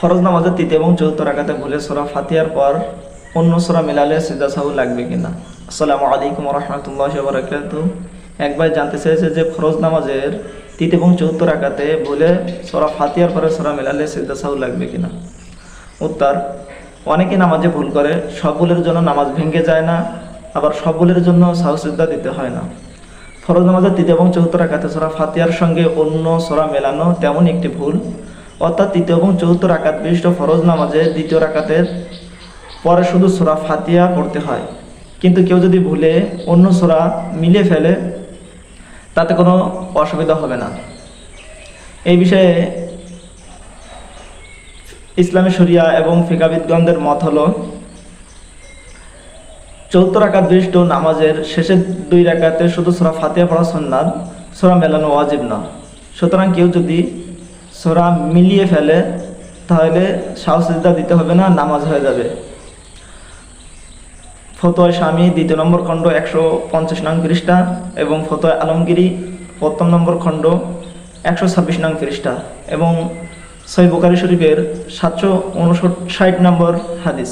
ফরজ নামাজের তৃতীয় এবং চতুর্থ রাকাতে ভুলে সূরা ফাতিহার পর অন্য সূরা মিলালে সিজদা সাহু লাগবে কিনা। আসসালামু আলাইকুম ওয়া রাহমাতুল্লাহি ওয়া বারাকাতুহু। এক ভাই জানতে চেয়েছে যে ফরজ নামাজের তৃতীয় এবং চতুর্থ রাকাতে ভুলে সূরা ফাতিহার পরে সূরা মিলালে সিজদা সাহু লাগবে কিনা। উত্তর: অনেকে নামাজে ভুল করে, সব ভুলের জন্য নামাজ ভেঙে যায় না, আবার সব ভুলের জন্য সাহু সিজদা দিতে হয় না। ফরজ নামাজের তৃতীয় এবং চতুর্থ রাকাতে সূরা ফাতিহার সঙ্গে অন্য সূরা মেলানো তেমন একটি ভুল, অর্থাৎ তৃতীয় এবং চতুর্থ রাকাত বিশিষ্ট ফরজ নামাজে দ্বিতীয় রাকাতের পরে শুধু সূরা ফাতিহা পড়তে হয়। কিন্তু কেউ যদি ভুলে অন্য সূরা মিলিয়ে ফেলে তাতে কোনো অসুবিধা হবে না। এই বিষয়ে ইসলামী শরিয়া এবং ফিকাহবিদগণদের মত হলো, চতুর্থ রাকাত বিশিষ্ট নামাজের শেষের দুই রাকাতে শুধু সূরা ফাতিহা পড়া সুন্নাত, সূরা মেলানো ওয়াজিব না। সুতরাং কেউ যদি সূরা মিলিয়ে ফেলে তাহলে সাহু সিজদা দিতে হবে না, নামাজ হয়ে যাবে। ফতোয়া শামী 2 নম্বর খণ্ড 150 নং পৃষ্ঠা এবং ফতোয়া আলমগীরি 1ম নম্বর খণ্ড 126 নং পৃষ্ঠা এবং সহিহ বুখারী শরীফের 759 নম্বর হাদিস।